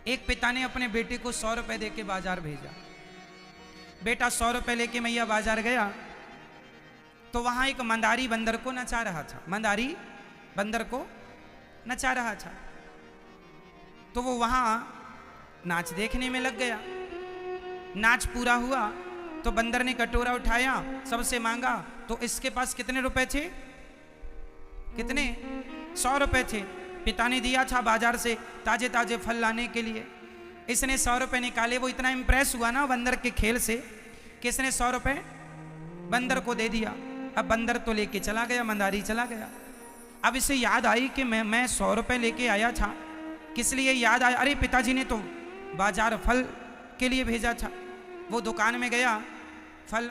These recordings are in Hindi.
एक पिता ने अपने बेटे को 100 रुपए दे के बाजार भेजा। बेटा 100 रुपए लेके मैया बाजार गया तो वहां एक मंदारी बंदर को नचा रहा था। मंदारी बंदर को नचा रहा था तो वो वहां नाच देखने में लग गया। नाच पूरा हुआ तो बंदर ने कटोरा उठाया, सबसे मांगा तो इसके पास कितने रुपए थे? कितने? 100 रुपए थे। पिता ने दिया था बाजार से ताजे ताजे फल लाने के लिए। इसने 100 रुपए निकाले। वो इतना इंप्रेस हुआ ना बंदर के खेल से कि इसने 100 रुपए बंदर को दे दिया। अब बंदर तो लेके चला गया, मंदारी चला गया। अब इसे याद आई कि मैं 100 रुपए लेके आया था। किस लिए याद आया? अरे पिताजी ने तो बाजार फल के लिए भेजा था। वो दुकान में गया, फल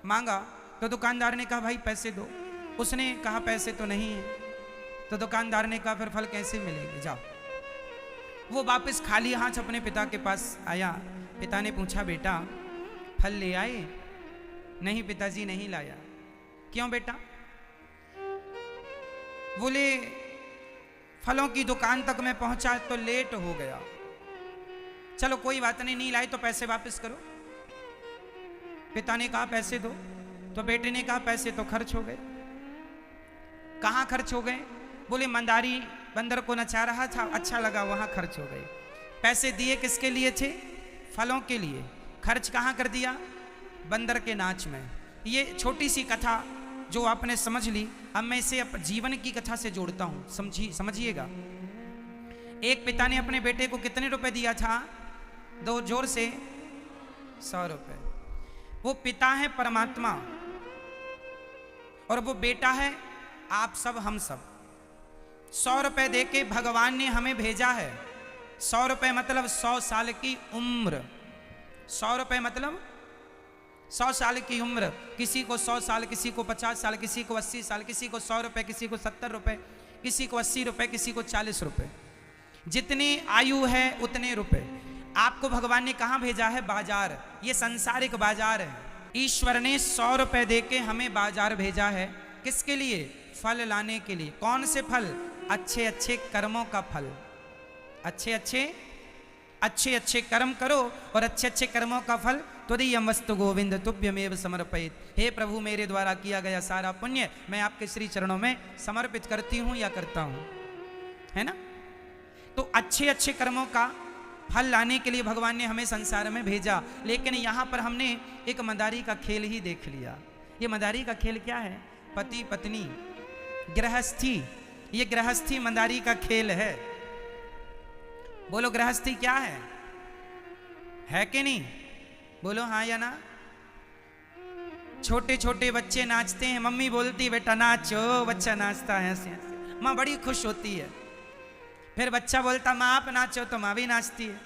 मांगा तो दुकानदार ने कहा भाई पैसे दो। उसने कहा पैसे तो नहीं है। तो दुकानदार ने कहा फिर फल कैसे मिलेंगे, जाओ। वो वापस खाली हाथ अपने पिता के पास आया। पिता ने पूछा बेटा फल ले आए? नहीं पिताजी नहीं लाया। क्यों बेटा? बोले फलों की दुकान तक मैं पहुंचा तो लेट हो गया। चलो कोई बात नहीं, नहीं लाए तो पैसे वापस करो। पिता ने कहा पैसे दो तो बेटे ने कहा पैसे तो खर्च हो गए। कहां खर्च हो गए? बोले मंदारी बंदर को नचा रहा था, अच्छा लगा, वहां खर्च हो गए। पैसे दिए किसके लिए थे? फलों के लिए। खर्च कहां कर दिया? बंदर के नाच में। ये छोटी सी कथा जो आपने समझ ली, अब मैं इसे जीवन की कथा से जोड़ता हूं, समझिएगा। एक पिता ने अपने बेटे को कितने रुपए दिया था? दो जोर से 100 रुपए। वो पिता है परमात्मा और वो बेटा है आप सब, हम सब। 100 रुपए देके भगवान ने हमें भेजा है। 100 रुपए मतलब 100 साल की उम्र। 100 रुपए मतलब 100 साल की उम्र। किसी को 100 साल, किसी को 50 साल, किसी को 80 साल, किसी को 100 रुपए, किसी को 70 रुपए, किसी को 80 रुपए, किसी को 40 रुपए। जितनी आयु है उतने रुपए। आपको भगवान ने कहां भेजा है? बाजार। ये संसारिक बाजार है। ईश्वर ने 100 रुपए देके हमें बाजार भेजा है। किसके लिए? फल लाने के लिए। कौन से फल? अच्छे अच्छे कर्मों का फल। अच्छे अच्छे कर्म करो और अच्छे अच्छे कर्मों का फल त्वदीयं वस्तु गोविंद तुभ्यमेव समर्पयेत्। हे प्रभु, मेरे द्वारा किया गया सारा पुण्य मैं आपके श्री चरणों में समर्पित करती हूं या करता हूं, है ना। तो अच्छे अच्छे कर्मों का फल लाने के लिए भगवान ने हमें संसार में भेजा। लेकिन यहां पर हमने एक मदारी का खेल ही देख लिया। ये मदारी का खेल क्या है? पति पत्नी, गृहस्थी। ये गृहस्थी मदारी का खेल है। बोलो गृहस्थी क्या है कि नहीं? बोलो हाँ या ना। छोटे छोटे बच्चे नाचते हैं, मम्मी बोलती बेटा नाचो, बच्चा नाचता है, हंसी हंसी माँ बड़ी खुश होती है। फिर बच्चा बोलता माँ आप नाचो तो माँ भी नाचती है।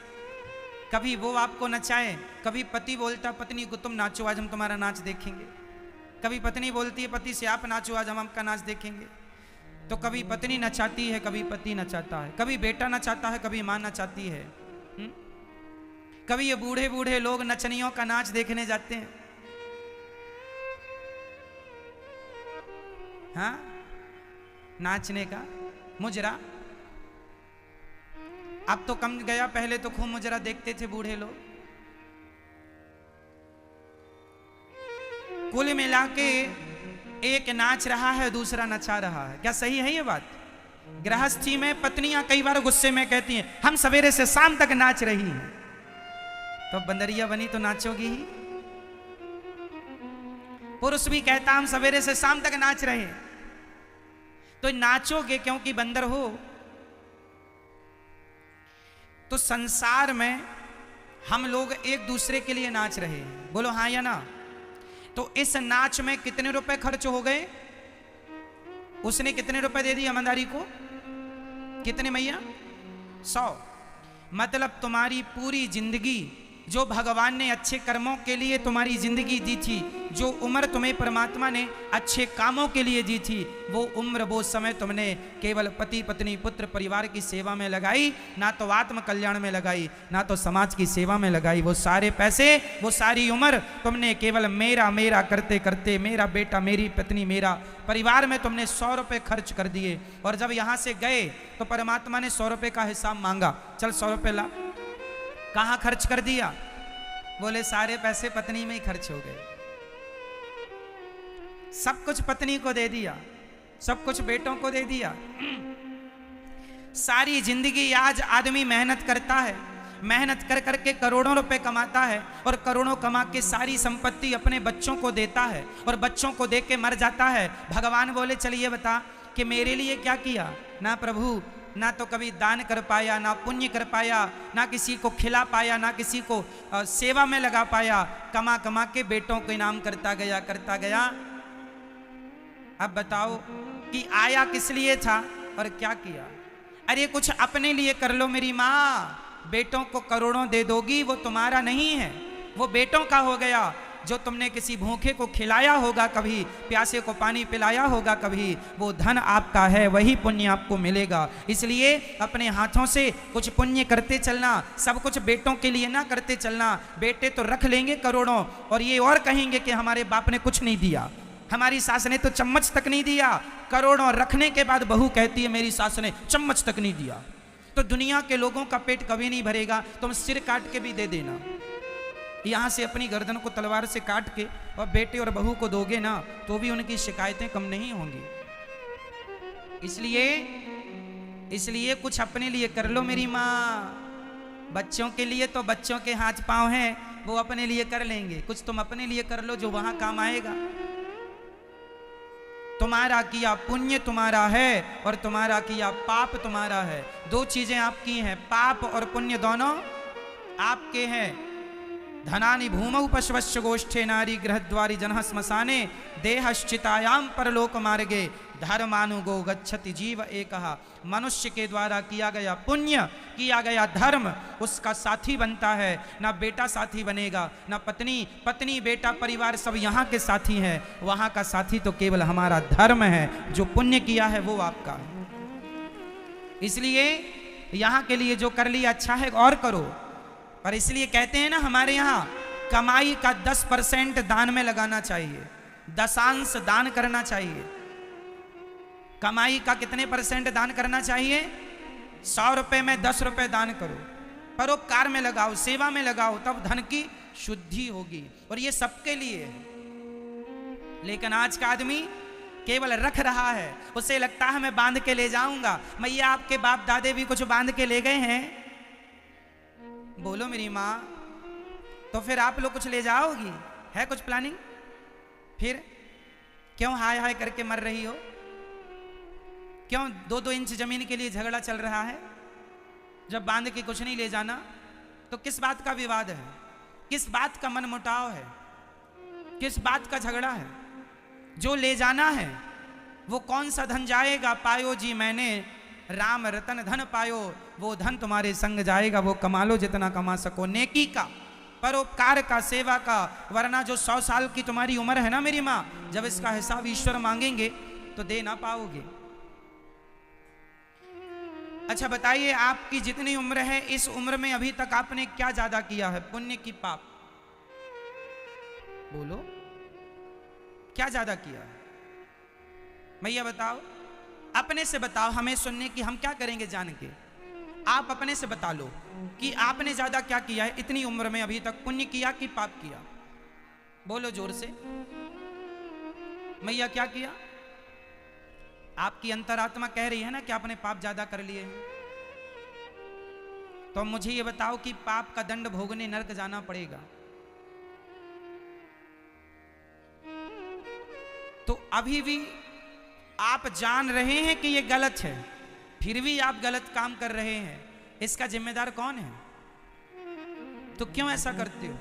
कभी वो आपको नचाए, कभी पति बोलता पत्नी को तुम नाचो आज हम तुम्हारा नाच देखेंगे। कभी पत्नी बोलती है पति से आप नाचो आज हम आपका नाच देखेंगे। तो कभी पत्नी नचाती है, कभी पति नचाता है, कभी बेटा नचाता है, कभी माँ नचाती है। कभी ये बूढ़े बूढ़े लोग नचनियों का नाच देखने जाते हैं। हाँ, नाचने का मुजरा अब तो कम गया, पहले तो खूब मुजरा देखते थे बूढ़े लोग। कुल मिला के एक नाच रहा है, दूसरा नचा रहा है। क्या सही है ये बात? गृहस्थी में पत्नियां कई बार गुस्से में कहती हैं हम सवेरे से शाम तक नाच रही हैं। तो बंदरिया बनी तो नाचोगी ही। पुरुष भी कहता हम सवेरे से शाम तक नाच रहे हैं। तो नाचोगे क्योंकि बंदर हो। तो संसार में हम लोग एक दूसरे के लिए नाच रहे हैं। बोलो हाँ या ना। तो इस नाच में कितने रुपए खर्च हो गए? उसने कितने रुपए दे दिए मंदारी को? कितने मैया? 100। मतलब तुम्हारी पूरी जिंदगी जो भगवान ने अच्छे कर्मों के लिए तुम्हारी जिंदगी दी थी, जो उम्र तुम्हें परमात्मा ने अच्छे कामों के लिए दी थी, वो उम्र वो समय तुमने केवल पति पत्नी पुत्र परिवार की सेवा में लगाई, ना तो आत्म कल्याण में लगाई, ना तो समाज की सेवा में लगाई। वो सारे पैसे, वो सारी उम्र तुमने केवल मेरा मेरा करते करते, मेरा बेटा, मेरी पत्नी, मेरा परिवार में तुमने 100 रुपये खर्च कर दिए। और जब यहाँ से गए तो परमात्मा ने 100 रुपये का हिसाब मांगा, चल 100 रुपये ला। कहाँ खर्च कर दिया? बोले सारे पैसे पत्नी में ही खर्च हो गए, सब कुछ पत्नी को दे दिया, सब कुछ बेटों को दे दिया। सारी जिंदगी आज आदमी मेहनत करता है, मेहनत कर करके करोड़ों रुपए कमाता है और करोड़ों कमा के सारी संपत्ति अपने बच्चों को देता है और बच्चों को दे के मर जाता है। भगवान बोले चलिए बता कि मेरे लिए क्या किया? ना प्रभु, ना तो कभी दान कर पाया, ना पुण्य कर पाया, ना किसी को खिला पाया, ना किसी को सेवा में लगा पाया, कमा कमा के बेटों को इनाम करता गया। अब बताओ कि आया किस लिए था और क्या किया? अरे कुछ अपने लिए कर लो मेरी माँ, बेटों को करोड़ों दे दोगी वो तुम्हारा नहीं है, वो बेटों का हो गया। जो तुमने किसी भूखे को खिलाया होगा, कभी प्यासे को पानी पिलाया होगा, कभी वो धन आपका है, वही पुण्य आपको मिलेगा। इसलिए अपने हाथों से कुछ पुण्य करते चलना, सब कुछ बेटों के लिए ना करते चलना। बेटे तो रख लेंगे करोड़ों और ये और कहेंगे कि हमारे बाप ने कुछ नहीं दिया, हमारी सास ने तो चम्मच तक नहीं दिया। करोड़ों रखने के बाद बहू कहती है मेरी सास ने चम्मच तक नहीं दिया। तो दुनिया के लोगों का पेट कभी नहीं भरेगा, तुम सिर काट के भी दे देना, यहाँ से अपनी गर्दन को तलवार से काट के और बेटे और बहू को दोगे ना, तो भी उनकी शिकायतें कम नहीं होंगी। इसलिए कुछ अपने लिए कर लो मेरी माँ। बच्चों के लिए तो बच्चों के हाथ पांव हैं, वो अपने लिए कर लेंगे। कुछ तुम अपने लिए कर लो जो वहां काम आएगा। तुम्हारा किया पुण्य तुम्हारा है और तुम्हारा किया पाप तुम्हारा है। दो चीजें आपकी हैं, पाप और पुण्य दोनों आपके हैं। धनानि भूमौ पशवश्च गोष्ठे नारी गृहद्वारि जनः श्मशाने देहश्चितायाम परलोक मार्गे धर्मानुगो गच्छति जीव एकः। मनुष्य के द्वारा किया गया पुण्य, किया गया धर्म उसका साथी बनता है। ना बेटा साथी बनेगा, ना पत्नी, पत्नी बेटा परिवार सब यहाँ के साथी हैं। वहाँ का साथी तो केवल हमारा धर्म है, जो पुण्य किया है वो आपका है। इसलिए यहाँ के लिए जो कर लिया अच्छा है और करो। पर इसलिए कहते हैं ना हमारे यहाँ कमाई का 10% दान में लगाना चाहिए, दशांश दान करना चाहिए। कमाई का कितने % दान करना चाहिए? 100 रुपए में 10 रुपए दान करो, परोपकार में लगाओ, सेवा में लगाओ, तब धन की शुद्धि होगी। और ये सबके लिए है। लेकिन आज का आदमी केवल रख रहा है, उसे लगता है मैं बांध के ले जाऊंगा। मैया आपके बाप दादे भी कुछ बांध के ले गए हैं? बोलो मेरी माँ, तो फिर आप लोग कुछ ले जाओगी? है कुछ प्लानिंग? फिर क्यों हाय हाय करके मर रही हो? क्यों 2-2 इंच जमीन के लिए झगड़ा चल रहा है? जब बांध के कुछ नहीं ले जाना तो किस बात का विवाद है? किस बात का मनमुटाव है? किस बात का झगड़ा है? जो ले जाना है वो कौन सा धन जाएगा? पायो जी मैंने राम रतन धन पायो, वो धन तुम्हारे संग जाएगा। वो कमा लो जितना कमा सको, नेकी का, परोपकार का, सेवा का। वरना जो 100 साल की तुम्हारी उम्र है ना मेरी माँ, जब इसका हिसाब ईश्वर मांगेंगे तो दे ना पाओगे। अच्छा बताइए, आपकी जितनी उम्र है, इस उम्र में अभी तक आपने क्या ज्यादा किया है, पुण्य की पाप? बोलो, क्या ज्यादा किया है? भैया बताओ, अपने से बताओ, हमें सुनने की, हम क्या करेंगे जान के। आप अपने से बता लो कि आपने ज्यादा क्या किया है इतनी उम्र में अभी तक, पुण्य किया कि पाप किया? बोलो जोर से। मैया क्या किया? आपकी अंतरात्मा कह रही है ना कि आपने पाप ज्यादा कर लिए हैं। तो मुझे ये बताओ कि पाप का दंड भोगने नरक जाना पड़ेगा। तो अभी भी आप जान रहे हैं कि ये गलत है, फिर भी आप गलत काम कर रहे हैं, इसका जिम्मेदार कौन है? तो क्यों ऐसा करते हो?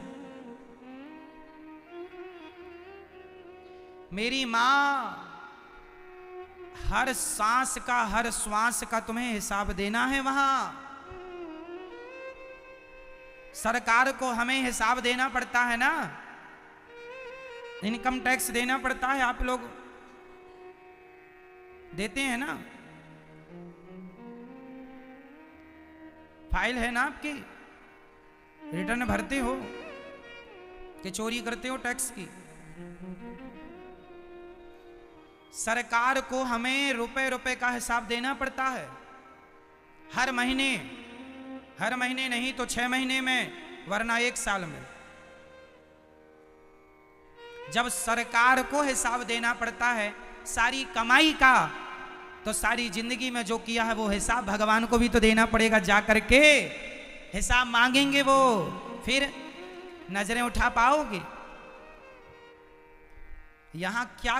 मेरी मां, हर सांस का, हर श्वास का तुम्हें हिसाब देना है। वहां सरकार को हमें हिसाब देना पड़ता है ना, इनकम टैक्स देना पड़ता है। आप लोग देते हैं ना? फाइल है ना आपकी? रिटर्न भरते हो कि चोरी करते हो टैक्स की? सरकार को हमें रुपए रुपए का हिसाब देना पड़ता है हर महीने। हर महीने नहीं तो 6 महीने में, वरना 1 साल में। जब सरकार को हिसाब देना पड़ता है सारी कमाई का, तो सारी जिंदगी में जो किया है वो हिसाब भगवान को भी तो देना पड़ेगा। जा करके हिसाब मांगेंगे वो, फिर नजरें उठा पाओगे। यहां क्या